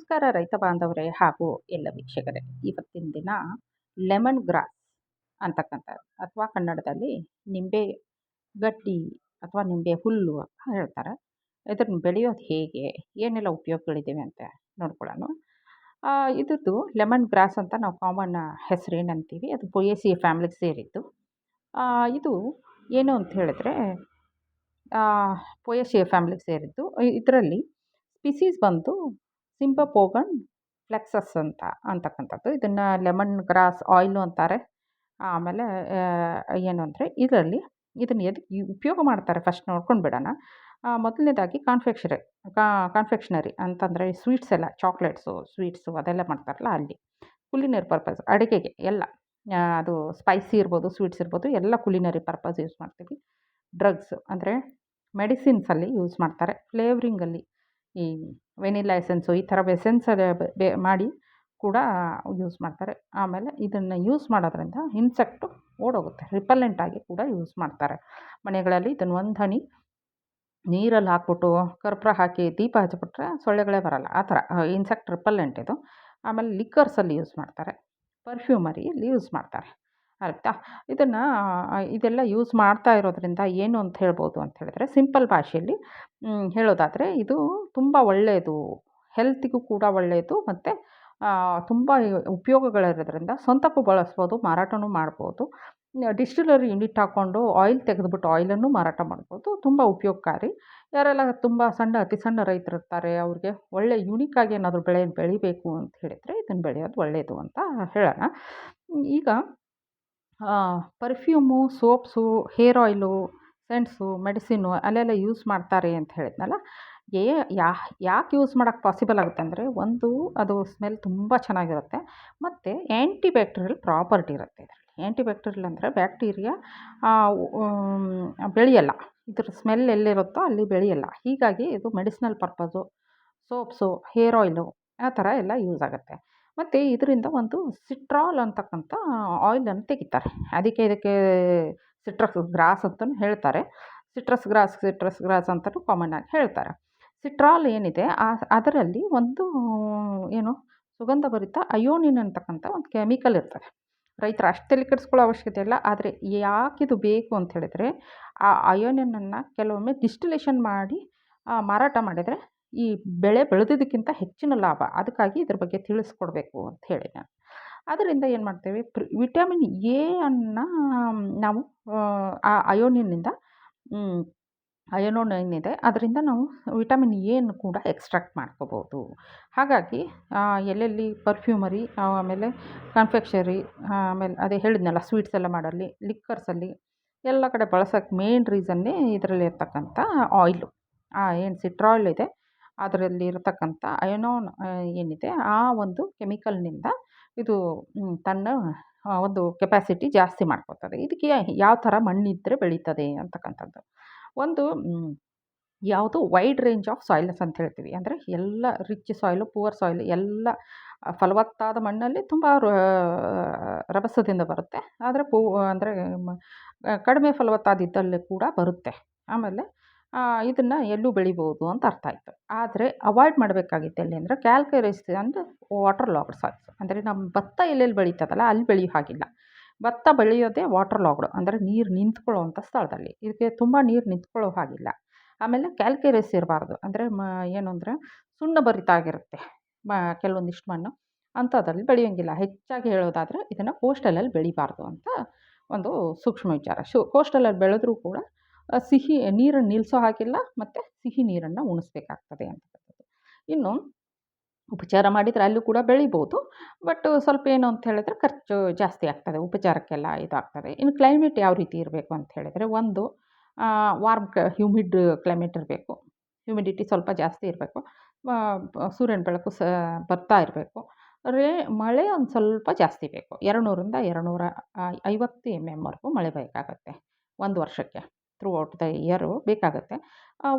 ನಮಸ್ಕಾರ ರೈತ ಬಾಂಧವರೇ ಹಾಗೂ ಎಲ್ಲ ವೀಕ್ಷಕರೇ. ಇವತ್ತಿನ ದಿನ ಲೆಮನ್ ಗ್ರಾಸ್ ಅಂತಕ್ಕಂಥ ಅಥವಾ ಕನ್ನಡದಲ್ಲಿ ನಿಂಬೆ ಗಡ್ಡಿ ಅಥವಾ ನಿಂಬೆ ಹುಲ್ಲು ಅಂತ ಹೇಳ್ತಾರೆ. ಇದನ್ನು ಬೆಳೆಯೋದು ಹೇಗೆ? ಏನೆಲ್ಲ ಉಪಯೋಗಗಳಿದ್ದಾವೆ ಅಂತ ನೋಡ್ಕೊಳ್ಳೋಣ. ಇದ್ರದ್ದು ಲೆಮನ್ ಗ್ರಾಸ್ ಅಂತ ನಾವು ಕಾಮನ್ ಹೆಸರೇನಂತೀವಿ, ಅದು ಪೊಯೇಸಿಯ ಫ್ಯಾಮಿಲಿಗೆ ಸೇರಿದ್ದು. ಇದು ಏನು ಅಂತ ಹೇಳಿದ್ರೆ ಪೊಯೇಸಿಯ ಫ್ಯಾಮಿಲಿಗೆ ಸೇರಿದ್ದು. ಇದರಲ್ಲಿ ಸ್ಪೀಸೀಸ್ ಬಂದು ಸಿಂಪಪೋಗನ್ ಫ್ಲೆಕ್ಸಸ್ ಅಂತಕ್ಕಂಥದ್ದು. ಇದನ್ನು ಲೆಮನ್ ಗ್ರಾಸ್ ಆಯಿಲು ಅಂತಾರೆ. ಆಮೇಲೆ ಏನು ಅಂದರೆ ಇದನ್ನು ಎದಕ್ಕೆ ಉಪಯೋಗ ಮಾಡ್ತಾರೆ ಫಸ್ಟ್ ನೋಡ್ಕೊಂಡು ಬಿಡೋಣ. ಮೊದಲನೇದಾಗಿ ಕಾನ್ಫೆಕ್ಷನರಿ ಅಂತಂದರೆ ಸ್ವೀಟ್ಸ್ ಎಲ್ಲ, ಚಾಕ್ಲೇಟ್ಸು, ಸ್ವೀಟ್ಸು ಅದೆಲ್ಲ ಮಾಡ್ತಾರಲ್ಲ ಅಲ್ಲಿ. ಕುಲಿನರಿ ಪರ್ಪಸ್ ಅಡುಗೆಗೆ ಎಲ್ಲ, ಅದು ಸ್ಪೈಸಿ ಇರ್ಬೋದು, ಸ್ವೀಟ್ಸ್ ಇರ್ಬೋದು, ಎಲ್ಲ ಕುಲಿನರಿ ಪರ್ಪಸ್ ಯೂಸ್ ಮಾಡ್ತೀವಿ. ಡ್ರಗ್ಸ್ ಅಂದರೆ ಮೆಡಿಸಿನ್ಸಲ್ಲಿ ಯೂಸ್ ಮಾಡ್ತಾರೆ. ಫ್ಲೇವರಿಂಗಲ್ಲಿ ಈ ವೆನಿಲಾ ಎಸೆನ್ಸು ಈ ಥರ ಎಸೆನ್ಸ್ ಮಾಡಿ ಕೂಡ ಯೂಸ್ ಮಾಡ್ತಾರೆ. ಆಮೇಲೆ ಇದನ್ನು ಯೂಸ್ ಮಾಡೋದ್ರಿಂದ ಇನ್ಸೆಕ್ಟು ಓಡೋಗುತ್ತೆ, ರಿಪಲ್ಲೆಂಟ್ ಆಗಿ ಕೂಡ ಯೂಸ್ ಮಾಡ್ತಾರೆ. ಮನೆಗಳಲ್ಲಿ ಇದನ್ನು ಒಂದು ಹನಿ ನೀರಲ್ಲಿ ಹಾಕ್ಬಿಟ್ಟು ಕರ್ಪೂರ ಹಾಕಿ ದೀಪ ಹಚ್ಚಿಬಿಟ್ರೆ ಸೊಳ್ಳೆಗಳೇ ಬರೋಲ್ಲ, ಆ ಥರ ಇನ್ಸೆಕ್ಟ್ ರಿಪಲ್ಲೆಂಟ್ ಇದು. ಆಮೇಲೆ ಲಿಕ್ಕರ್ಸಲ್ಲಿ ಯೂಸ್ ಮಾಡ್ತಾರೆ, ಪರ್ಫ್ಯೂಮರಿಯಲ್ಲಿ ಯೂಸ್ ಮಾಡ್ತಾರೆ. ಆಯಿತಾ? ಇದೆಲ್ಲ ಯೂಸ್ ಮಾಡ್ತಾ ಇರೋದ್ರಿಂದ ಏನು ಅಂತ ಹೇಳ್ಬೋದು ಅಂತ ಹೇಳಿದ್ರೆ, ಸಿಂಪಲ್ ಭಾಷೆಯಲ್ಲಿ ಹೇಳೋದಾದರೆ ಇದು ತುಂಬ ಒಳ್ಳೆಯದು, ಹೆಲ್ತಿಗೂ ಕೂಡ ಒಳ್ಳೆಯದು. ಮತ್ತು ತುಂಬ ಉಪಯೋಗಗಳಿರೋದ್ರಿಂದ ಸ್ವಂತಕ್ಕೂ ಬಳಸ್ಬೋದು, ಮಾರಾಟನೂ ಮಾಡ್ಬೋದು. ಡಿಸ್ಟಿಲರಿ ಯೂನಿಟ್ ಹಾಕ್ಕೊಂಡು ಆಯಿಲ್ ತೆಗೆದುಬಿಟ್ಟು ಆಯಿಲನ್ನು ಮಾರಾಟ ಮಾಡ್ಬೋದು. ತುಂಬ ಉಪಯೋಗಕಾರಿ. ಯಾರೆಲ್ಲ ತುಂಬ ಅತಿ ಸಣ್ಣ ರೈತರಿರ್ತಾರೆ, ಅವ್ರಿಗೆ ಒಳ್ಳೆ ಯುನಿಕಾಗಿ ಏನಾದರೂ ಬೆಳಿಬೇಕು ಅಂತ ಹೇಳಿದರೆ ಇದನ್ನು ಬೆಳೆಯೋದು ಒಳ್ಳೆಯದು ಅಂತ ಹೇಳೋಣ. ಈಗ perfume, soaps, hair oil, cents, medicine ಅಲ್ಲೆಲ್ಲ ಯೂಸ್ ಮಾಡ್ತಾರೆ ಅಂತ ಹೇಳಿದ್ನಲ್ಲ. ಯಾಕೆ ಯೂಸ್ ಮಾಡೋಕ್ಕೆ ಪಾಸಿಬಲ್ ಆಗುತ್ತೆ ಅಂದರೆ, ಒಂದು ಅದು ಸ್ಮೆಲ್ ತುಂಬ ಚೆನ್ನಾಗಿರುತ್ತೆ, ಮತ್ತು ಆ್ಯಂಟಿ ಬ್ಯಾಕ್ಟೀರಿಯಲ್ ಪ್ರಾಪರ್ಟಿ ಇರುತ್ತೆ ಇದರಲ್ಲಿ. ಆ್ಯಂಟಿ ಬ್ಯಾಕ್ಟೀರಿಯಲ್ ಅಂದರೆ ಬ್ಯಾಕ್ಟೀರಿಯಾ ಬೆಳೆಯಲ್ಲ, ಇದ್ರ ಸ್ಮೆಲ್ ಎಲ್ಲಿರುತ್ತೋ ಅಲ್ಲಿ ಬೆಳೆಯಲ್ಲ. ಹೀಗಾಗಿ ಇದು medicinal purpose, soaps, hair oil ಆ ಥರ ಎಲ್ಲ ಯೂಸ್ ಆಗುತ್ತೆ. ಮತ್ತು ಇದರಿಂದ ಒಂದು ಸಿಟ್ರಾಲ್ ಅಂತಕ್ಕಂಥ ಆಯಿಲನ್ನು ತೆಗಿತಾರೆ. ಇದಕ್ಕೆ ಸಿಟ್ರಸ್ ಗ್ರಾಸ್ ಅಂತಲೂ ಹೇಳ್ತಾರೆ. ಸಿಟ್ರಸ್ ಗ್ರಾಸ್ ಅಂತಲೂ ಕಾಮನ್ನಾಗಿ ಹೇಳ್ತಾರೆ. ಸಿಟ್ರಾಲ್ ಏನಿದೆ ಅದರಲ್ಲಿ ಒಂದು ಸುಗಂಧಭರಿತ ಅಯೋನಿನ್ ಅಂತಕ್ಕಂಥ ಒಂದು ಕೆಮಿಕಲ್ ಇರ್ತದೆ. ರೈತರು ಅಷ್ಟು ತಲೆ ಕೆಡಿಸ್ಕೊಳ್ಳೋ ಅವಶ್ಯಕತೆ ಇಲ್ಲ. ಆದರೆ ಯಾಕಿದು ಬೇಕು ಅಂತ ಹೇಳಿದರೆ, ಆ ಅಯೋನಿನನ್ನು ಕೆಲವೊಮ್ಮೆ ಡಿಸ್ಟಿಲೇಷನ್ ಮಾಡಿ ಮಾರಾಟ ಮಾಡಿದರೆ ಈ ಬೆಳೆ ಬೆಳೆದಿದ್ದಕ್ಕಿಂತ ಹೆಚ್ಚಿನ ಲಾಭ. ಅದಕ್ಕಾಗಿ ಇದ್ರ ಬಗ್ಗೆ ತಿಳಿಸ್ಕೊಡ್ಬೇಕು ಅಂತ ಹೇಳಿ ನಾನು. ಅದರಿಂದ ಏನು ಮಾಡ್ತೇವೆ, ವಿಟಮಿನ್ ಎ ಅನ್ನು ನಾವು ಆ ಅಯೋನಿನಿಂದ ಅಯೋನೋನ್ ಏನಿದೆ ಅದರಿಂದ ನಾವು ವಿಟಮಿನ್ ಎನ್ನು ಕೂಡ ಎಕ್ಸ್ಟ್ರಾಕ್ಟ್ ಮಾಡ್ಕೋಬೋದು. ಹಾಗಾಗಿ ಎಲ್ಲೆಲ್ಲಿ ಪರ್ಫ್ಯೂಮರಿ, ಆಮೇಲೆ ಕಾನ್ಫೆಕ್ಷರಿ, ಆಮೇಲೆ ಅದೇ ಹೇಳಿದ್ನಲ್ಲ ಸ್ವೀಟ್ಸ್ ಎಲ್ಲ ಮಾಡಲ್ಲಿ, ಲಿಕ್ಕರ್ಸಲ್ಲಿ ಎಲ್ಲ ಕಡೆ ಬಳಸೋಕ್ಕೆ ಮೇನ್ ರೀಸನ್ನೇ ಇದರಲ್ಲಿ ಇರ್ತಕ್ಕಂಥ ಆಯಿಲು. ಏನು ಸಿಟ್ರಾಲ್ ಇದೆ ಅದರಲ್ಲಿ ಇರತಕ್ಕಂಥ ಅಯೋನೋನ್ ಏನಿದೆ ಆ ಒಂದು ಕೆಮಿಕಲ್ನಿಂದ ಇದು ತನ್ನ ಒಂದು ಕೆಪಾಸಿಟಿ ಜಾಸ್ತಿ ಮಾಡ್ಕೋತದೆ. ಇದಕ್ಕೆ ಯಾವ ಥರ ಮಣ್ಣಿದ್ದರೆ ಬೆಳೀತದೆ ಅಂತಕ್ಕಂಥದ್ದು. ಒಂದು ಯಾವುದು ವೈಡ್ ರೇಂಜ್ ಆಫ್ ಸಾಯಿಲ್ಸ್ ಅಂತ ಹೇಳ್ತೀವಿ. ಅಂದರೆ ಎಲ್ಲ ರಿಚ್ ಸಾಯಿಲು, ಪುವರ್ ಸಾಯಿಲ್ ಎಲ್ಲ ಫಲವತ್ತಾದ ಮಣ್ಣಲ್ಲಿ ತುಂಬ ರಭಸದಿಂದ ಬರುತ್ತೆ. ಆದರೆ ಕಡಿಮೆ ಫಲವತ್ತಾದಿದ್ದಲ್ಲಿ ಕೂಡ ಬರುತ್ತೆ. ಆಮೇಲೆ ಇದನ್ನು ಎಲ್ಲೂ ಬೆಳಿಬೋದು ಅಂತ ಅರ್ಥ ಆಯಿತು. ಆದರೆ ಅವಾಯ್ಡ್ ಮಾಡಬೇಕಾಗಿತ್ತು ಎಲ್ಲಿ ಅಂದರೆ ಕ್ಯಾಲ್ಕರೈಸ್ ಅಂದರೆ ವಾಟರ್ ಲಾಗ್ಡ್ ಸಾಯಿಲ್ಸ್. ಅಂದರೆ ನಮ್ಮ ಭತ್ತ ಎಲ್ಲೆಲ್ಲಿ ಬೆಳೀತದಲ್ಲ ಅಲ್ಲಿ ಬೆಳೆಯೋ ಹಾಗಿಲ್ಲ. ಭತ್ತ ಬೆಳೆಯೋದೇ ವಾಟರ್ ಲಾಗ್ಡ್ ಅಂದರೆ ನೀರು ನಿಂತ್ಕೊಳ್ಳೋವಂಥ ಸ್ಥಳದಲ್ಲಿ. ಇದಕ್ಕೆ ತುಂಬ ನೀರು ನಿಂತ್ಕೊಳ್ಳೋ ಹಾಗಿಲ್ಲ. ಆಮೇಲೆ ಕ್ಯಾಲ್ಕರೈಸ್ ಇರಬಾರ್ದು, ಅಂದರೆ ಏನು ಅಂದರೆ ಸುಣ್ಣಭರಿತ ಆಗಿರುತ್ತೆ ಕೆಲವೊಂದಿಷ್ಟು ಮಣ್ಣು, ಅಂಥದ್ರಲ್ಲಿ ಬೆಳೆಯೋಂಗಿಲ್ಲ. ಹೆಚ್ಚಾಗಿ ಹೇಳೋದಾದರೆ ಇದನ್ನು ಕೋಸ್ಟಲಲ್ಲಿ ಬೆಳಿಬಾರ್ದು ಅಂತ ಒಂದು ಸೂಕ್ಷ್ಮ ವಿಚಾರ. ಕೋಸ್ಟಲಲ್ಲಿ ಬೆಳೆದ್ರೂ ಕೂಡ ಸಿಹಿ ನೀರನ್ನು ನಿಲ್ಲಿಸೋ ಹಾಗಿಲ್ಲ, ಮತ್ತು ಸಿಹಿ ನೀರನ್ನು ಉಣಿಸ್ಬೇಕಾಗ್ತದೆ ಅಂತಕ್ಕಂಥದ್ದು. ಇನ್ನು ಉಪಚಾರ ಮಾಡಿದರೆ ಅಲ್ಲೂ ಕೂಡ ಬೆಳಿಬೋದು, ಬಟ್ ಸ್ವಲ್ಪ ಏನು ಅಂತ ಹೇಳಿದ್ರೆ ಖರ್ಚು ಜಾಸ್ತಿ ಆಗ್ತದೆ, ಉಪಚಾರಕ್ಕೆಲ್ಲ ಇದಾಗ್ತದೆ. ಇನ್ನು ಕ್ಲೈಮೇಟ್ ಯಾವ ರೀತಿ ಇರಬೇಕು ಅಂತ ಹೇಳಿದರೆ, ಒಂದು ವಾರ್ಮ್ ಹ್ಯೂಮಿಡ್ ಕ್ಲೈಮೇಟ್ ಇರಬೇಕು, ಹ್ಯೂಮಿಡಿಟಿ ಸ್ವಲ್ಪ ಜಾಸ್ತಿ ಇರಬೇಕು, ಸೂರ್ಯನ ಬೆಳಕು ಬರ್ತಾ ಇರಬೇಕು, ಮಳೆ ಒಂದು ಸ್ವಲ್ಪ ಜಾಸ್ತಿ ಬೇಕು. 200ರಿಂದ 250 mm ಮಳೆ ಬೇಕಾಗುತ್ತೆ ಒಂದು ವರ್ಷಕ್ಕೆ. ಥ್ರೂ ಔಟ್ ದ ಇಯರು ಬೇಕಾಗುತ್ತೆ.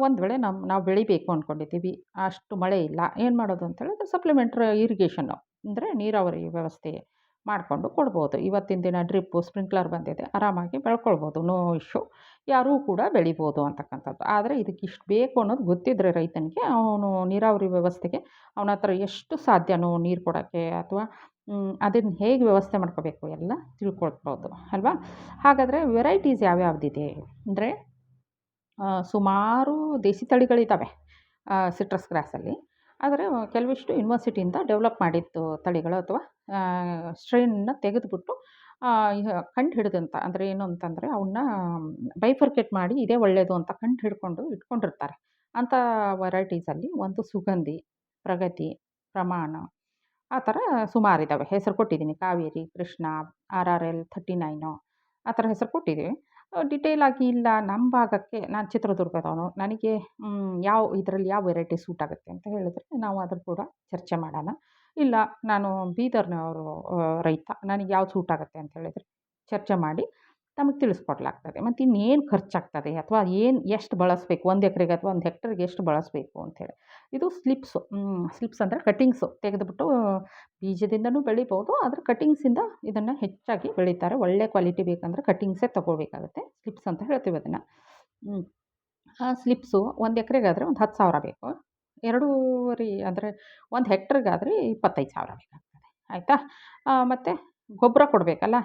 ಒಂದು ವೇಳೆ ನಾವು ಬೆಳಿಬೇಕು ಅಂದ್ಕೊಂಡಿದ್ದೀವಿ, ಅಷ್ಟು ಮಳೆ ಇಲ್ಲ, ಏನು ಮಾಡೋದು ಅಂತ ಹೇಳಿದ್ರೆ ಸಪ್ಲಿಮೆಂಟ್ರಿ ಇರಿಗೇಷನ್ನು ಅಂದರೆ ನೀರಾವರಿ ವ್ಯವಸ್ಥೆ ಮಾಡಿಕೊಂಡು ಕೊಡ್ಬೋದು. ಇವತ್ತಿನ ದಿನ ಡ್ರಿಪ್ಪು, ಸ್ಪ್ರಿಂಕ್ಲರ್ ಬಂದಿದೆ, ಆರಾಮಾಗಿ ಬೆಳ್ಕೊಳ್ಬೋದು. No issue. ಯಾರೂ ಕೂಡ ಬೆಳಿಬೋದು ಅಂತಕ್ಕಂಥದ್ದು. ಆದರೆ ಇದಕ್ಕಿಷ್ಟು ಬೇಕು ಅನ್ನೋದು ಗೊತ್ತಿದ್ದರೆ ರೈತನಿಗೆ, ಅವನು ನೀರಾವರಿ ವ್ಯವಸ್ಥೆಗೆ ಅವನ ಹತ್ರ ಎಷ್ಟು ಸಾಧ್ಯನೋ ನೀರು ಕೊಡೋಕ್ಕೆ ಅಥವಾ ಅದನ್ನು ಹೇಗೆ ವ್ಯವಸ್ಥೆ ಮಾಡ್ಕೋಬೇಕು ಎಲ್ಲ ತಿಳ್ಕೊಳ್ಬೋದು ಅಲ್ವಾ? ಹಾಗಾದರೆ ವೆರೈಟೀಸ್ ಯಾವ್ಯಾವ್ದಿದೆ ಅಂದರೆ ಸುಮಾರು ದೇಸಿ ತಳಿಗಳಿದ್ದಾವೆ ಸಿಟ್ರಸ್ ಗ್ರಾಸಲ್ಲಿ. ಆದರೆ ಕೆಲವಿಷ್ಟು ಯೂನಿವರ್ಸಿಟಿಯಿಂದ ಡೆವಲಪ್ ಮಾಡಿದ್ದು ತಳಿಗಳು ಅಥವಾ ಸ್ಟ್ರೈನ್ನ ತೆಗೆದುಬಿಟ್ಟು ಕಂಡು ಹಿಡಿದಂಥ ಅಂದರೆ ಏನು ಅಂತಂದರೆ ಅವನ್ನ ಬೈಫರ್ಕೇಟ್ ಮಾಡಿ ಇದೇ ಒಳ್ಳೆಯದು ಅಂತ ಕಂಡು ಹಿಡ್ಕೊಂಡು ಇಟ್ಕೊಂಡಿರ್ತಾರೆ. ಅಂಥ ವೆರೈಟೀಸಲ್ಲಿ ಒಂದು ಸುಗಂಧಿ, ಪ್ರಗತಿ, ಪ್ರಮಾಣ ಆ ಥರ ಸುಮಾರಿದ್ದಾವೆ. ಹೆಸರು ಕೊಟ್ಟಿದ್ದೀನಿ. ಕಾವೇರಿ, ಕೃಷ್ಣ, RRL 39 ಆ ಥರ ಹೆಸರು ಕೊಟ್ಟಿದ್ದೀವಿ. ಡಿಟೇಲಾಗಿ ಇಲ್ಲ ನಮ್ಮ ಭಾಗಕ್ಕೆ ನಾನು ಚಿತ್ರದುರ್ಗದವನು, ನನಗೆ ಇದರಲ್ಲಿ ಯಾವ ವೆರೈಟಿ ಸೂಟ್ ಆಗುತ್ತೆ ಅಂತ ಹೇಳಿದ್ರೆ ನಾವು ಅದ್ರ ಕೂಡ ಚರ್ಚೆ ಮಾಡೋಣ. ಇಲ್ಲ ನಾನು ಬೀದರ್ನವರು ರೈತ, ನನಗೆ ಯಾವ್ದು ಸೂಟ್ ಆಗುತ್ತೆ ಅಂತ ಹೇಳಿದರೆ ಚರ್ಚೆ ಮಾಡಿ ನಮಗೆ ತಿಳಿಸ್ಕೊಡ್ಲಾಗ್ತದೆ. ಮತ್ತು ಇನ್ನೇನು ಖರ್ಚಾಗ್ತದೆ ಅಥವಾ ಎಷ್ಟು ಬಳಸಬೇಕು 1 ಎಕರೆಗೆ ಅಥವಾ 1 ಹೆಕ್ಟರ್ಗೆ ಎಷ್ಟು ಬಳಸಬೇಕು ಅಂಥೇಳಿ. ಇದು ಸ್ಲಿಪ್ಸ್ ಅಂದರೆ ಕಟ್ಟಿಂಗ್ಸು ತೆಗೆದುಬಿಟ್ಟು ಬೀಜದಿಂದನೂ ಬೆಳಿಬೋದು. ಆದರೆ ಕಟ್ಟಿಂಗ್ಸಿಂದ ಇದನ್ನು ಹೆಚ್ಚಾಗಿ ಬೆಳೀತಾರೆ. ಒಳ್ಳೆ ಕ್ವಾಲಿಟಿ ಬೇಕಂದರೆ ಕಟ್ಟಿಂಗ್ಸೇ ತೊಗೋಬೇಕಾಗುತ್ತೆ. ಸ್ಲಿಪ್ಸ್ ಅಂತ ಹೇಳ್ತೀವಿ ಅದನ್ನು. ಆ ಸ್ಲಿಪ್ಸು 1 ಎಕರೆಗಾದರೆ ಒಂದು 10,000 ಬೇಕು. 2 ಅಂದರೆ 1 ಹೆಕ್ಟರ್ಗಾದರೆ 25,000 ಬೇಕಾಗ್ತದೆ. ಆಯಿತಾ? ಮತ್ತು ಗೊಬ್ಬರ ಕೊಡಬೇಕಲ್ಲ.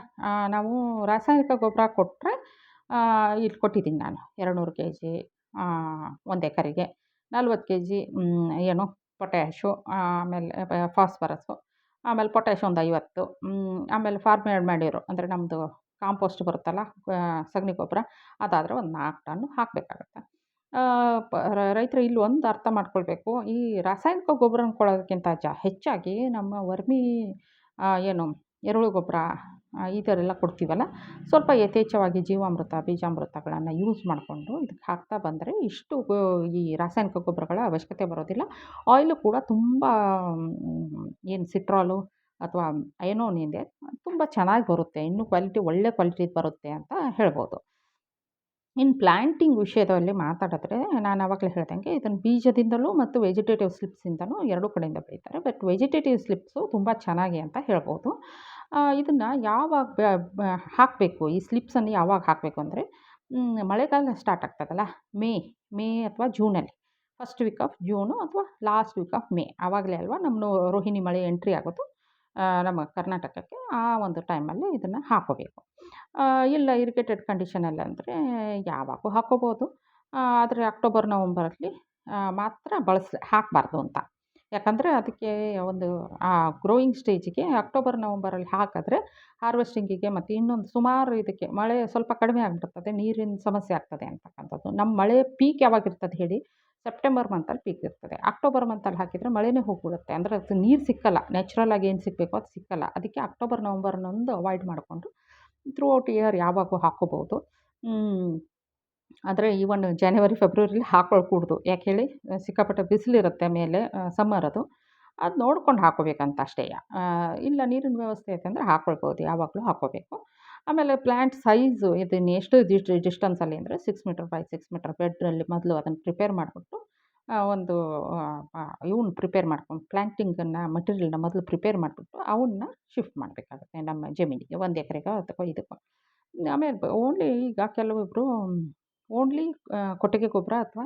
ನಾವು ರಾಸಾಯನಿಕ ಗೊಬ್ಬರ ಕೊಟ್ಟರೆ ಇಲ್ಲಿ ಕೊಟ್ಟಿದ್ದೀನಿ ನಾನು 200 kg 1 ಎಕರೆಗೆ, 40 kg ಪೊಟ್ಯಾಶು, ಆಮೇಲೆ ಫಾಸ್ಫರಸ್ಸು, ಆಮೇಲೆ ಪೊಟ್ಯಾಶ್ ಒಂದು 50, ಆಮೇಲೆ ಫಾರ್ಮೇಡ್ ಮಾಡಿರೋ ಅಂದರೆ ನಮ್ಮದು ಕಾಂಪೋಸ್ಟ್ ಬರುತ್ತಲ್ಲ ಸಗಣಿ ಗೊಬ್ಬರ, ಅದಾದರೆ ಒಂದು 4 ಟನ್ ಹಾಕಬೇಕಾಗತ್ತೆ. ರೈತರು ಇಲ್ಲಿ ಒಂದು ಅರ್ಥ ಮಾಡ್ಕೊಳ್ಬೇಕು, ಈ ರಾಸಾಯನಿಕ ಗೊಬ್ಬರನ ಕೊಡೋದಕ್ಕಿಂತ ಹೆಚ್ಚಾಗಿ ನಮ್ಮ ಎರೆಹುಳು ಗೊಬ್ಬರ ಈ ಥರ ಎಲ್ಲ ಕೊಡ್ತೀವಲ್ಲ, ಸ್ವಲ್ಪ ಯಥೇಚ್ಛವಾಗಿ ಜೀವಾಮೃತ, ಬೀಜಾಮೃತಗಳನ್ನು ಯೂಸ್ ಮಾಡಿಕೊಂಡು ಇದಕ್ಕೆ ಹಾಕ್ತಾ ಬಂದರೆ ಇಷ್ಟು ಈ ರಾಸಾಯನಿಕ ಗೊಬ್ಬರಗಳ ಅವಶ್ಯಕತೆ ಬರೋದಿಲ್ಲ. ಆಯಿಲು ಕೂಡ ತುಂಬ ಸಿಟ್ರಾಲು ಅಥವಾ ಏನಿದೆ ತುಂಬ ಚೆನ್ನಾಗಿ ಬರುತ್ತೆ. ಇನ್ನೂ ಒಳ್ಳೆ ಕ್ವಾಲಿಟಿದು ಬರುತ್ತೆ ಅಂತ ಹೇಳ್ಬೋದು. ಇನ್ನು ಪ್ಲ್ಯಾಂಟಿಂಗ್ ವಿಷಯದಲ್ಲಿ ಮಾತಾಡಿದ್ರೆ ನಾನು ಆವಾಗಲೇ ಹೇಳ್ದಂಗೆ ಇದನ್ನು ಬೀಜದಿಂದಲೂ ಮತ್ತು ವೆಜಿಟೇಟಿವ್ ಸ್ಲಿಪ್ಸಿಂದನೂ 2 ಕಡೆಯಿಂದ ಬೆಳೀತಾರೆ. ಬಟ್ ವೆಜಿಟೇಟಿವ್ ಸ್ಲಿಪ್ಸು ತುಂಬ ಚೆನ್ನಾಗಿ ಅಂತ ಹೇಳ್ಬೋದು. ಇದನ್ನು ಯಾವಾಗ ಹಾಕಬೇಕು, ಈ ಸ್ಲಿಪ್ಸನ್ನು ಯಾವಾಗ ಹಾಕಬೇಕು ಅಂದರೆ ಮಳೆಗಾಲ ಸ್ಟಾರ್ಟ್ ಆಗ್ತದಲ್ಲ, ಮೇ ಅಥವಾ ಜೂನಲ್ಲಿ, ಫಸ್ಟ್ ವೀಕ್ ಆಫ್ ಜೂನು ಅಥವಾ ಲಾಸ್ಟ್ ವೀಕ್ ಆಫ್ ಮೇ, ಆವಾಗಲೇ ಅಲ್ವಾ ನಮ್ಮ ರೋಹಿಣಿ ಮಳೆ ಎಂಟ್ರಿ ಆಗೋದು ನಮ್ಮ ಕರ್ನಾಟಕಕ್ಕೆ. ಆ ಒಂದು ಟೈಮಲ್ಲಿ ಇದನ್ನು ಹಾಕೋಬೇಕು. ಇಲ್ಲ ಇರಿಗೇಟೆಡ್ ಕಂಡೀಷನಲ್ಲಿ ಅಂದರೆ ಯಾವಾಗೂ ಹಾಕ್ಕೋಬೋದು. ಆದರೆ ಅಕ್ಟೋಬರ್ ನವಂಬರಲ್ಲಿ ಮಾತ್ರ ಹಾಕಬಾರ್ದು ಅಂತ. ಯಾಕಂದರೆ ಅದಕ್ಕೆ ಒಂದು ಗ್ರೋಯಿಂಗ್ ಸ್ಟೇಜಿಗೆ ಅಕ್ಟೋಬರ್ ನವಂಬರಲ್ಲಿ ಹಾಕಿದ್ರೆ ಹಾರ್ವೆಸ್ಟಿಂಗಿಗೆ ಮತ್ತು ಇನ್ನೊಂದು ಸುಮಾರು ಇದಕ್ಕೆ ಮಳೆ ಸ್ವಲ್ಪ ಕಡಿಮೆ ಆಗಿಬಿಡ್ತದೆ, ನೀರಿನ ಸಮಸ್ಯೆ ಆಗ್ತದೆ ಅಂತಕ್ಕಂಥದ್ದು. ನಮ್ಮ ಮಳೆ ಪೀಕ್ ಯಾವಾಗಿರ್ತದೆ ಹೇಳಿ? ಸೆಪ್ಟೆಂಬರ್ ಮಂತಲ್ಲಿ ಪೀಕ್ ಇರ್ತದೆ. ಅಕ್ಟೋಬರ್ ಮಂತಲ್ಲಿ ಹಾಕಿದರೆ ಮಳೆನೇ ಹೋಗ್ಬಿಡುತ್ತೆ. ಅಂದರೆ ಅದು ನೀರು ಸಿಕ್ಕಲ್ಲ, ನ್ಯಾಚುರಲಾಗಿ ಏನು ಸಿಗಬೇಕು ಅದು ಸಿಕ್ಕಲ್ಲ. ಅದಕ್ಕೆ ಅಕ್ಟೋಬರ್ ನವಂಬರ್ನೊಂದು ಅವಾಯ್ಡ್ ಮಾಡಿಕೊಂಡು ಥ್ರೂ ಔಟ್ ಇಯರ್ ಯಾವಾಗೂ ಹಾಕ್ಕೋಬೋದು. ಆದರೆ ಈವನ್ ಜನವರಿ ಫೆಬ್ರವರಿಲಿ ಹಾಕ್ಕೊಳ್ಕೂಡ್ದು. ಯಾಕೆ ಹೇಳಿ? ಸಿಕ್ಕಾಪಟ್ಟೆ ಬಿಸಿಲಿರುತ್ತೆ ಮೇಲೆ, ಸಮ್ಮರ್ ಅದು ನೋಡ್ಕೊಂಡು ಹಾಕ್ಕೋಬೇಕಂತ ಅಷ್ಟೇ. ಇಲ್ಲ ನೀರಿನ ವ್ಯವಸ್ಥೆ ಐತೆ ಅಂದರೆ ಹಾಕ್ಕೊಳ್ಬೋದು, ಯಾವಾಗಲೂ ಹಾಕ್ಕೋಬೇಕು. ಆಮೇಲೆ ಪ್ಲ್ಯಾಂಟ್ ಸೈಜು ಇದನ್ನು ಎಷ್ಟು ಡಿಸ್ಟೆನ್ಸಲ್ಲಿ ಅಂದರೆ 6 ಮೀಟರ್ ಬೈ 6 ಮೀಟರ್ ಬೆಡ್ರಲ್ಲಿ ಮೊದಲು ಅದನ್ನು ಪ್ರಿಪೇರ್ ಮಾಡಿಬಿಟ್ಟು ಪ್ರಿಪೇರ್ ಮಾಡ್ಕೊಂಡು ಪ್ಲ್ಯಾಂಟಿಂಗನ್ನು ಮಟೀರಿಯಲ್ನ ಮೊದಲು ಪ್ರಿಪೇರ್ ಮಾಡಿಬಿಟ್ಟು ಅವನ್ನ ಶಿಫ್ಟ್ ಮಾಡಬೇಕಾಗುತ್ತೆ ನಮ್ಮ ಜಮೀನಿಗೆ, 1 ಎಕರೆಗೋ ಅಥವಾ ಇದಕ್ಕೋ. ಆಮೇಲೆ ಈಗ ಕೆಲವೊಬ್ಬರು ಓನ್ಲಿ ಕೊಟ್ಟಿಗೆ ಗೊಬ್ಬರ ಅಥವಾ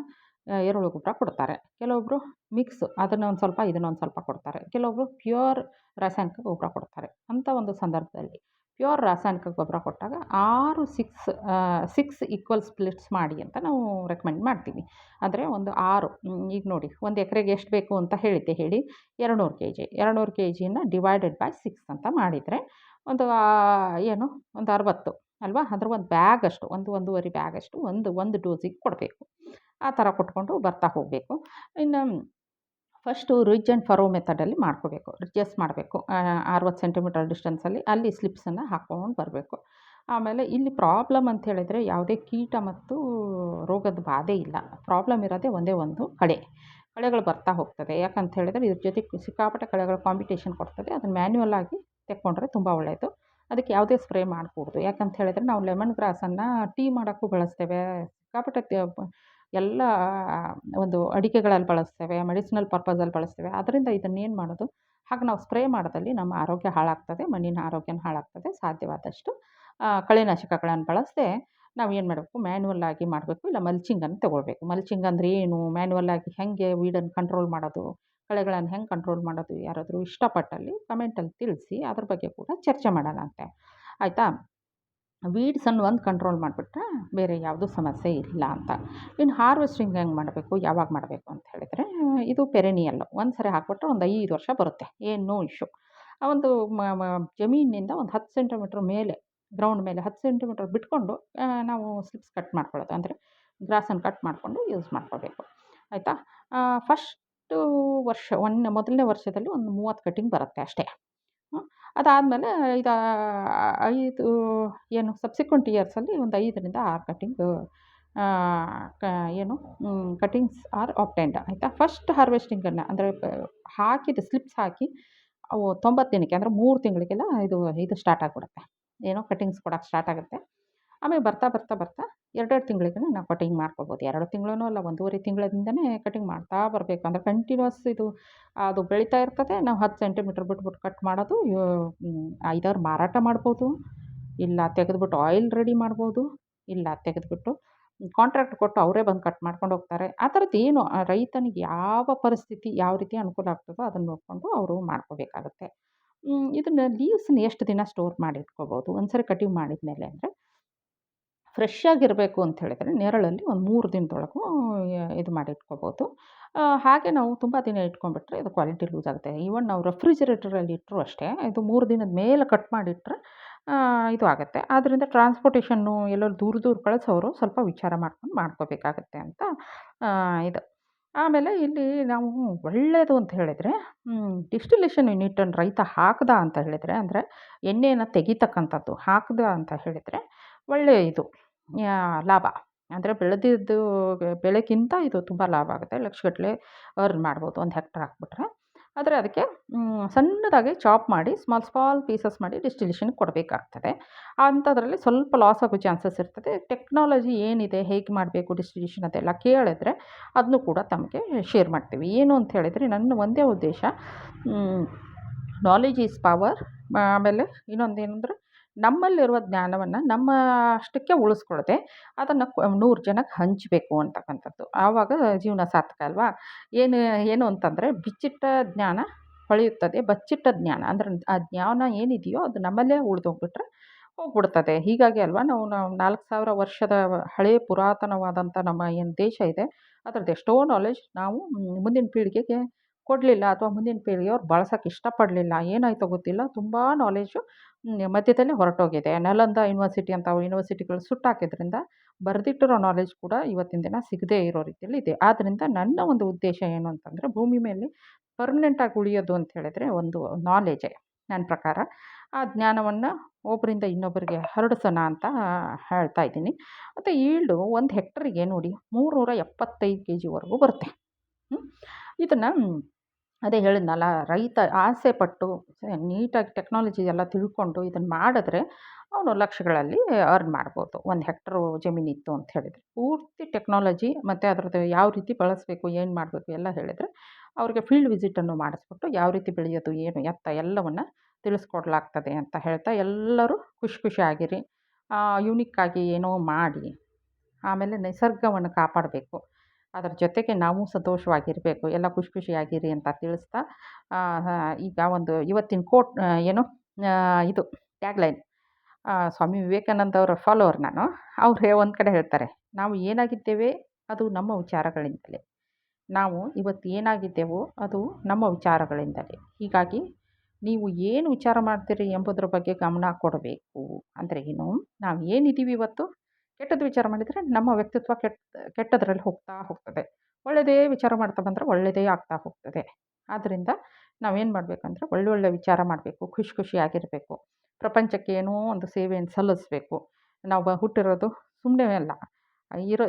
ಎರೆಹುಳು ಗೊಬ್ಬರ ಕೊಡ್ತಾರೆ. ಕೆಲವೊಬ್ಬರು ಮಿಕ್ಸ್ ಅದನ್ನು ಒಂದು ಸ್ವಲ್ಪ ಇದನ್ನೊಂದು ಸ್ವಲ್ಪ ಕೊಡ್ತಾರೆ. ಕೆಲವೊಬ್ಬರು ಪ್ಯೂರ್ ರಾಸಾಯನಿಕ ಗೊಬ್ಬರ ಕೊಡ್ತಾರೆ. ಅಂಥ ಒಂದು ಸಂದರ್ಭದಲ್ಲಿ ಪ್ಯೂರ್ ರಾಸಾಯನಿಕ ಗೊಬ್ಬರ ಕೊಟ್ಟಾಗ 6 ಈಕ್ವಲ್ ಸ್ಪ್ಲಿಟ್ಸ್ ಮಾಡಿ ಅಂತ ನಾವು ರೆಕಮೆಂಡ್ ಮಾಡ್ತೀವಿ. ಅಂದರೆ ಒಂದು 6 ಈಗ ನೋಡಿ 1 ಎಕರೆಗೆ ಎಷ್ಟು ಬೇಕು ಅಂತ ಹೇಳಿದ್ದೆ ಹೇಳಿ, 200 kg ಡಿವೈಡೆಡ್ ಬೈ 6 ಅಂತ ಮಾಡಿದರೆ ಒಂದು ಒಂದು 60 ಅಲ್ವಾ? ಅದರ ಒಂದು ಬ್ಯಾಗಷ್ಟು, 1-1.5 ಬ್ಯಾಗಷ್ಟು ಒಂದು ಡೋಸಿಗೆ ಕೊಡಬೇಕು. ಆ ಥರ ಕೊಟ್ಕೊಂಡು ಬರ್ತಾ ಹೋಗಬೇಕು. ಇನ್ನು ಫಸ್ಟು ರಿಡ್ಜ್ ಆ್ಯಂಡ್ ಫರೋ ಮೆಥಡಲ್ಲಿ ಮಾಡ್ಕೋಬೇಕು. ರಿಡ್ಜಸ್ ಮಾಡಬೇಕು 60 ಸೆಂಟಿಮೀಟರ್ ಡಿಸ್ಟೆನ್ಸಲ್ಲಿ, ಅಲ್ಲಿ ಸ್ಲಿಪ್ಸನ್ನು ಹಾಕ್ಕೊಂಡು ಬರಬೇಕು. ಆಮೇಲೆ ಇಲ್ಲಿ ಪ್ರಾಬ್ಲಮ್ ಅಂತ ಹೇಳಿದರೆ ಯಾವುದೇ ಕೀಟ ಮತ್ತು ರೋಗದ ಬಾಧೆ ಇಲ್ಲ. ಪ್ರಾಬ್ಲಮ್ ಇರೋದೇ ಒಂದೇ ಒಂದು ಕಳೆಗಳು ಬರ್ತಾ ಹೋಗ್ತದೆ. ಯಾಕಂತ ಹೇಳಿದರೆ ಇದ್ರ ಜೊತೆ ಸಿಕ್ಕಾಪಟ್ಟೆ ಕಳೆಗಳು ಕಾಂಪಿಟೇಷನ್ ಕೊಡ್ತದೆ. ಅದನ್ನು ಮ್ಯಾನ್ಯುವಲ್ ಆಗಿ ತೆಕ್ಕೊಂಡ್ರೆ ತುಂಬ ಒಳ್ಳೆಯದು. ಅದಕ್ಕೆ ಯಾವುದೇ ಸ್ಪ್ರೇ ಮಾಡಕೂಡ್ದು. ಯಾಕಂತ ಹೇಳಿದರೆ ನಾವು ಲೆಮನ್ ಗ್ರಾಸನ್ನು ಟೀ ಮಾಡೋಕ್ಕೂ ಬಳಸ್ತೇವೆ, ಸಿಕ್ಕಾಪಟ್ಟೆ ಎಲ್ಲ ಒಂದು ಅಡಿಕೆಗಳಲ್ಲಿ ಬಳಸ್ತೇವೆ, ಮೆಡಿಸಿನಲ್ ಪರ್ಪಸಲ್ಲಿ ಬಳಸ್ತೇವೆ. ಅದರಿಂದ ಇದನ್ನೇನು ಮಾಡೋದು, ಹಾಗೆ ನಾವು ಸ್ಪ್ರೇ ಮಾಡೋದಲ್ಲಿ ನಮ್ಮ ಆರೋಗ್ಯ ಹಾಳಾಗ್ತದೆ, ಮಣ್ಣಿನ ಆರೋಗ್ಯನೂ ಹಾಳಾಗ್ತದೆ. ಸಾಧ್ಯವಾದಷ್ಟು ಕಳೆನಾಶಕಗಳನ್ನು ಬಳಸದೆ ನಾವು ಏನು ಮಾಡಬೇಕು, ಮ್ಯಾನ್ಯುವಲ್ ಆಗಿ ಮಾಡಬೇಕು, ಇಲ್ಲ ಮಲ್ಚಿಂಗನ್ನು ತಗೊಳ್ಬೇಕು. ಮಲ್ಚಿಂಗ್ ಅಂದರೆ ಏನು, ಮ್ಯಾನ್ಯುವಲ್ ಆಗಿ ಹೇಗೆ ವೀಡನ್ನು ಕಂಟ್ರೋಲ್ ಮಾಡೋದು, ಕಳೆಗಳನ್ನು ಹೆಂಗೆ ಕಂಟ್ರೋಲ್ ಮಾಡೋದು, ಯಾರಾದರೂ ಇಷ್ಟಪಟ್ಟಲ್ಲಿ ಕಮೆಂಟಲ್ಲಿ ತಿಳಿಸಿ, ಅದ್ರ ಬಗ್ಗೆ ಕೂಡ ಚರ್ಚೆ ಮಾಡೋಣಂತೆ, ಆಯಿತಾ? ವೀಡ್ಸನ್ನು ಒಂದು ಕಂಟ್ರೋಲ್ ಮಾಡಿಬಿಟ್ರೆ ಬೇರೆ ಯಾವುದೂ ಸಮಸ್ಯೆ ಇಲ್ಲ ಅಂತ. ಇನ್ನು ಹಾರ್ವೆಸ್ಟಿಂಗ್ ಹೆಂಗೆ ಮಾಡಬೇಕು, ಯಾವಾಗ ಮಾಡಬೇಕು ಅಂತ ಹೇಳಿದರೆ, ಇದು ಪೆರೇನಿಯಲ್ಲು. ಒಂದು ಸರಿ ಹಾಕ್ಬಿಟ್ರೆ ಒಂದು 5 ವರ್ಷ ಬರುತ್ತೆ, ಏನು ನೋ ಇಶ್ಯೂ. ಆ ಒಂದು ಜಮೀನಿನಿಂದ ಒಂದು 10 ಸೆಂಟಿಮೀಟ್ರ್ ಮೇಲೆ, ಗ್ರೌಂಡ್ ಮೇಲೆ 10 ಸೆಂಟಿಮೀಟ್ರ್ ಬಿಟ್ಕೊಂಡು ನಾವು ಸ್ಲಿಪ್ಸ್ ಕಟ್ ಮಾಡ್ಕೊಳ್ಳೋದು. ಅಂದರೆ ಗ್ರಾಸನ್ನು ಕಟ್ ಮಾಡಿಕೊಂಡು ಯೂಸ್ ಮಾಡ್ಕೋಬೇಕು, ಆಯಿತಾ? ಫಸ್ಟು ವರ್ಷ ಮೊದಲನೇ ವರ್ಷದಲ್ಲಿ ಒಂದು 30 ಕಟಿಂಗ್ ಬರುತ್ತೆ ಅಷ್ಟೇ. ಅದಾದಮೇಲೆ ಇದು 5 ಏನು ಸಬ್ಸಿಕ್ವೆಂಟ್ ಇಯರ್ಸಲ್ಲಿ ಒಂದು 5ರಿಂದ 6 ಕಟಿಂಗು ಏನು ಕಟಿಂಗ್ಸ್ ಆರ್ ಆಬ್ಟೈನ್ಡ್, ಆಯಿತಾ? ಫಸ್ಟ್ ಹಾರ್ವೆಸ್ಟಿಂಗನ್ನು ಅಂದರೆ ಹಾಕಿದ ಸ್ಲಿಪ್ಸ್ ಹಾಕಿ ಅವು 90 ದಿನಕ್ಕೆ, ಅಂದರೆ 3 ತಿಂಗಳಿಗೆಲ್ಲ ಇದು ಸ್ಟಾರ್ಟ್ ಆಗಿಬಿಡುತ್ತೆ, ಏನೋ ಕಟಿಂಗ್ಸ್ ಕೊಡೋಕ್ಕೆ ಸ್ಟಾರ್ಟ್ ಆಗುತ್ತೆ. ಆಮೇಲೆ ಬರ್ತಾ ಬರ್ತಾ ಬರ್ತಾ 2 ತಿಂಗಳಿಗೆ ನಾವು ಕಟಿಂಗ್ ಮಾಡ್ಕೊಬೋದು. 2 ತಿಂಗಳೂ ಅಲ್ಲ, 1.5 ತಿಂಗಳಿಂದನೇ ಕಟಿಂಗ್ ಮಾಡ್ತಾ ಬರಬೇಕು. ಅಂದರೆ ಕಂಟಿನ್ಯೂಸ್ ಅದು ಬೆಳೀತಾ ಇರ್ತದೆ. ನಾವು 10 ಸೆಂಟಿಮೀಟ್ರ್ ಬಿಟ್ಬಿಟ್ಟು ಕಟ್ ಮಾಡೋದು. ಐದಾರು ಮಾರಾಟ ಮಾಡ್ಬೋದು, ಇಲ್ಲ ತೆಗೆದುಬಿಟ್ಟು ಆಯಿಲ್ ರೆಡಿ ಮಾಡ್ಬೋದು, ಇಲ್ಲ ತೆಗೆದುಬಿಟ್ಟು ಕಾಂಟ್ರಾಕ್ಟ್ ಕೊಟ್ಟು ಅವರೇ ಬಂದು ಕಟ್ ಮಾಡ್ಕೊಂಡು ಹೋಗ್ತಾರೆ. ಆ ಥರದ್ದು ಏನು ರೈತನಿಗೆ ಯಾವ ಪರಿಸ್ಥಿತಿ ಯಾವ ರೀತಿ ಅನುಕೂಲ ಆಗ್ತದೋ ಅದನ್ನು ನೋಡಿಕೊಂಡು ಅವರು ಮಾಡ್ಕೋಬೇಕಾಗುತ್ತೆ. ಇದನ್ನು ಲೀವ್ಸನ್ನ ಎಷ್ಟು ದಿನ ಸ್ಟೋರ್ ಮಾಡಿ ಇಟ್ಕೋಬೋದು, ಒಂದು ಸರಿ ಕಟಿಂಗ್ ಮಾಡಿದ ಮೇಲೆ ಅಂದರೆ ಫ್ರೆಶ್ ಆಗಿರಬೇಕು ಅಂತ ಹೇಳಿದರೆ ನೆರಳಲ್ಲಿ ಒಂದು 3 ದಿನದೊಳಗೂ ಇದು ಮಾಡಿ ಇಟ್ಕೋಬೋದು. ಹಾಗೆ ನಾವು ತುಂಬ ದಿನ ಇಟ್ಕೊಂಡ್ಬಿಟ್ರೆ ಇದು ಕ್ವಾಲಿಟಿ ಲೂಸ್ ಆಗುತ್ತೆ. ಈವನ್ ನಾವು ರೆಫ್ರಿಜರೇಟರಲ್ಲಿ ಇಟ್ಟರೂ ಅಷ್ಟೇ, ಇದು 3 ದಿನದ ಮೇಲೆ ಕಟ್ ಮಾಡಿಟ್ರೆ ಇದು ಆಗುತ್ತೆ. ಆದ್ದರಿಂದ ಟ್ರಾನ್ಸ್ಪೋರ್ಟೇಷನ್ನು ಎಲ್ಲೋ ದೂರ ದೂರ ಕಳಿಸೋರು ಸ್ವಲ್ಪ ವಿಚಾರ ಮಾಡ್ಕೊಂಡು ಮಾಡ್ಕೋಬೇಕಾಗತ್ತೆ ಅಂತ ಇದು. ಆಮೇಲೆ ಇಲ್ಲಿ ನಾವು ಒಳ್ಳೆಯದು ಅಂತ ಹೇಳಿದರೆ ಡಿಸ್ಟಿಲೇಷನ್ ಯೂನಿಟನ್ನು ರೈತ ಹಾಕ್ದ ಅಂತ ಹೇಳಿದರೆ, ಅಂದರೆ ಎಣ್ಣೆಯನ್ನು ತೆಗಿತಕ್ಕಂಥದ್ದು ಹಾಕ್ದ ಅಂತ ಹೇಳಿದರೆ ಒಳ್ಳೆಯ ಇದು ಲಾಭ. ಅಂದರೆ ಬೆಳೆದಿದ್ದು ಬೆಳೆಗಿಂತ ಇದು ತುಂಬ ಲಾಭ ಆಗುತ್ತೆ. ಲಕ್ಷಗಟ್ಟಲೆ ಅರ್ನ್ ಮಾಡ್ಬೋದು ಒಂದು ಹೆಕ್ಟರ್ ಹಾಕ್ಬಿಟ್ರೆ. ಆದರೆ ಅದಕ್ಕೆ ಸಣ್ಣದಾಗಿ ಚಾಪ್ ಮಾಡಿ ಸ್ಮಾಲ್ ಪೀಸಸ್ ಮಾಡಿ ಡಿಸ್ಟಿಲೇಷನ್ಗೆ ಕೊಡಬೇಕಾಗ್ತದೆ. ಅಂಥದ್ರಲ್ಲಿ ಸ್ವಲ್ಪ ಲಾಸ್ ಆಗೋ ಚಾನ್ಸಸ್ ಇರ್ತದೆ. ಟೆಕ್ನಾಲಜಿ ಏನಿದೆ, ಹೇಗೆ ಮಾಡಬೇಕು ಡಿಸ್ಟಿಲೇಷನ್ ಅದೆಲ್ಲ ಕೇಳಿದ್ರೆ ಅದನ್ನು ಕೂಡ ತಮಗೆ ಶೇರ್ ಮಾಡ್ತೀವಿ. ಏನು ಅಂತ ಹೇಳಿದರೆ ನನ್ನ ಒಂದೇ ಉದ್ದೇಶ, ನಾಲೆಜ್ ಈಸ್ ಪವರ್. ಆಮೇಲೆ ಇನ್ನೊಂದೇನೆಂದರೆ ನಮ್ಮಲ್ಲಿರುವ ಜ್ಞಾನವನ್ನು ನಮ್ಮ ಅಷ್ಟಕ್ಕೆ ಉಳಿಸ್ಕೊಳ್ಳದೆ ಅದನ್ನು 100 ಜನಕ್ಕೆ ಹಂಚಬೇಕು ಅಂತಕ್ಕಂಥದ್ದು. ಆವಾಗ ಜೀವನ ಸಾರ್ಥಕ ಅಲ್ವಾ? ಏನು ಅಂತಂದರೆ ಬಿಚ್ಚಿಟ್ಟ ಜ್ಞಾನ ಹೊಳೆಯುತ್ತದೆ, ಬಚ್ಚಿಟ್ಟ ಜ್ಞಾನ ಅಂದರೆ ಆ ಜ್ಞಾನ ಏನಿದೆಯೋ ಅದು ನಮ್ಮಲ್ಲೇ ಉಳಿದೋಗ್ಬಿಟ್ರೆ ಹೋಗ್ಬಿಡ್ತದೆ. ಹೀಗಾಗಿ ಅಲ್ವಾ ನಾವು 4000 ವರ್ಷದ ಹಳೆಯ ಪುರಾತನವಾದಂಥ ನಮ್ಮ ಏನು ದೇಶ ಇದೆ ಅದರದ್ದು ಎಷ್ಟೋ ನಾಲೆಜ್ ನಾವು ಮುಂದಿನ ಪೀಳಿಗೆಗೆ ಕೊಡಲಿಲ್ಲ, ಅಥವಾ ಮುಂದಿನ ಪೀಳಿಗೆಯವ್ರು ಬಳಸೋಕ್ಕೆ ಇಷ್ಟಪಡಲಿಲ್ಲ. ಏನಾಯಿತೋ ಗೊತ್ತಿಲ್ಲ, ತುಂಬ ನಾಲೆಜು ಮಧ್ಯದಲ್ಲೇ ಹೊರಟೋಗಿದೆ. ನಲಂದ ಯೂನಿವರ್ಸಿಟಿ ಅಂತ ಯೂನಿವರ್ಸಿಟಿಗಳು ಸುಟ್ಟಾಕಿದ್ರಿಂದ ಬರೆದಿಟ್ಟಿರೋ ನಾಲೆಜ್ ಕೂಡ ಇವತ್ತಿನ ದಿನ ಸಿಗದೇ ಇರೋ ರೀತಿಯಲ್ಲಿ ಇದೆ. ಆದ್ದರಿಂದ ನನ್ನ ಒಂದು ಉದ್ದೇಶ ಏನು ಅಂತಂದರೆ ಭೂಮಿ ಮೇಲೆ ಪರ್ಮನೆಂಟಾಗಿ ಉಳಿಯೋದು ಅಂತ ಹೇಳಿದರೆ ಒಂದು ನಾಲೆಜೇ ನನ್ನ ಪ್ರಕಾರ. ಆ ಜ್ಞಾನವನ್ನು ಒಬ್ಬರಿಂದ ಇನ್ನೊಬ್ಬರಿಗೆ ಹರಡಿಸೋಣ ಅಂತ ಹೇಳ್ತಾ ಇದ್ದೀನಿ. ಮತ್ತು ಈಲ್ಡು ಒಂದು ಹೆಕ್ಟರಿಗೆ ನೋಡಿ 375 ಕೆಜಿವರೆಗೂ ಬರುತ್ತೆ. ಇದನ್ನು ಅದೇ ಹೇಳಿದ್ನಲ್ಲ, ರೈತ ಆಸೆ ಪಟ್ಟು ನೀಟಾಗಿ ಟೆಕ್ನಾಲಜಿ ಎಲ್ಲ ತಿಳ್ಕೊಂಡು ಇದನ್ನು ಮಾಡಿದ್ರೆ ಅವನು ಲಕ್ಷಗಳಲ್ಲಿ ಅರ್ನ್ ಮಾಡ್ಬೋದು. 1 ಹೆಕ್ಟರು ಜಮೀನಿತ್ತು ಅಂತ ಹೇಳಿದರೆ ಪೂರ್ತಿ ಟೆಕ್ನಾಲಜಿ ಮತ್ತು ಅದರದ್ದು ಯಾವ ರೀತಿ ಬಳಸಬೇಕು, ಏನು ಮಾಡಬೇಕು ಎಲ್ಲ ಹೇಳಿದರೆ ಅವ್ರಿಗೆ ಫೀಲ್ಡ್ ವಿಸಿಟನ್ನು ಮಾಡಿಸ್ಬಿಟ್ಟು ಯಾವ ರೀತಿ ಬೆಳೆಯೋದು, ಏನು ಎತ್ತ ಎಲ್ಲವನ್ನು ತಿಳಿಸ್ಕೊಡ್ಲಾಗ್ತದೆ ಅಂತ ಹೇಳ್ತಾ, ಎಲ್ಲರೂ ಖುಷಿಯಾಗಿರಿ. ಯುನಿಕ್ಕಾಗಿ ಏನೋ ಮಾಡಿ ಆಮೇಲೆ ನಿಸರ್ಗವನ್ನು ಕಾಪಾಡಬೇಕು. ಅದರ ಜೊತೆಗೆ ನಾವು ಸಂತೋಷವಾಗಿರಬೇಕು, ಎಲ್ಲ ಖುಷಿಯಾಗಿರಿ ಅಂತ ತಿಳಿಸ್ತಾ, ಈಗ ಒಂದು ಇವತ್ತಿನ ಕೋಟ್ ಏನು ಇದು ಟ್ಯಾಗ್ಲೈನ್, ಸ್ವಾಮಿ ವಿವೇಕಾನಂದ ಅವರ ಫಾಲೋವರ್ ನಾನು. ಅವರೇ ಒಂದು ಕಡೆ ಹೇಳ್ತಾರೆ, ನಾವು ಏನಾಗಿದ್ದೇವೆ ಅದು ನಮ್ಮ ವಿಚಾರಗಳಿಂದಲೇ, ನಾವು ಇವತ್ತು ಏನಾಗಿದ್ದೇವೋ ಅದು ನಮ್ಮ ವಿಚಾರಗಳಿಂದಲೇ. ಹೀಗಾಗಿ ನೀವು ಏನು ವಿಚಾರ ಮಾಡ್ತೀರಿ ಎಂಬುದರ ಬಗ್ಗೆ ಗಮನ ಕೊಡಬೇಕು. ಅಂದರೆ ಏನು, ನಾವು ಏನಿದ್ದೀವಿ ಇವತ್ತು ಕೆಟ್ಟದ್ದು ವಿಚಾರ ಮಾಡಿದರೆ ನಮ್ಮ ವ್ಯಕ್ತಿತ್ವ ಕೆಟ್ಟದ್ರಲ್ಲಿ ಹೋಗ್ತದೆ. ಒಳ್ಳೆಯದೇ ವಿಚಾರ ಮಾಡ್ತಾ ಬಂದರೆ ಒಳ್ಳೆಯದೇ ಆಗ್ತಾ ಹೋಗ್ತದೆ. ಆದ್ದರಿಂದ ನಾವೇನು ಮಾಡಬೇಕಂದ್ರೆ ಒಳ್ಳೊಳ್ಳೆ ವಿಚಾರ ಮಾಡಬೇಕು, ಖುಷಿಯಾಗಿರಬೇಕು. ಪ್ರಪಂಚಕ್ಕೆ ಏನೋ ಒಂದು ಸೇವೆಯನ್ನು ಸಲ್ಲಿಸಬೇಕು. ನಾವು ಹುಟ್ಟಿರೋದು ಸುಮ್ಮನೆ ಅಲ್ಲ,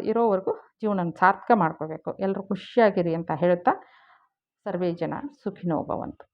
ಇರೋವರೆಗೂ ಜೀವನ ಸಾರ್ಥಕ ಮಾಡ್ಕೋಬೇಕು. ಎಲ್ಲರೂ ಖುಷಿಯಾಗಿರಿ ಅಂತ ಹೇಳ್ತಾ, ಸರ್ವೇ ಜನ ಸುಖಿನೋ ಭವಂತು.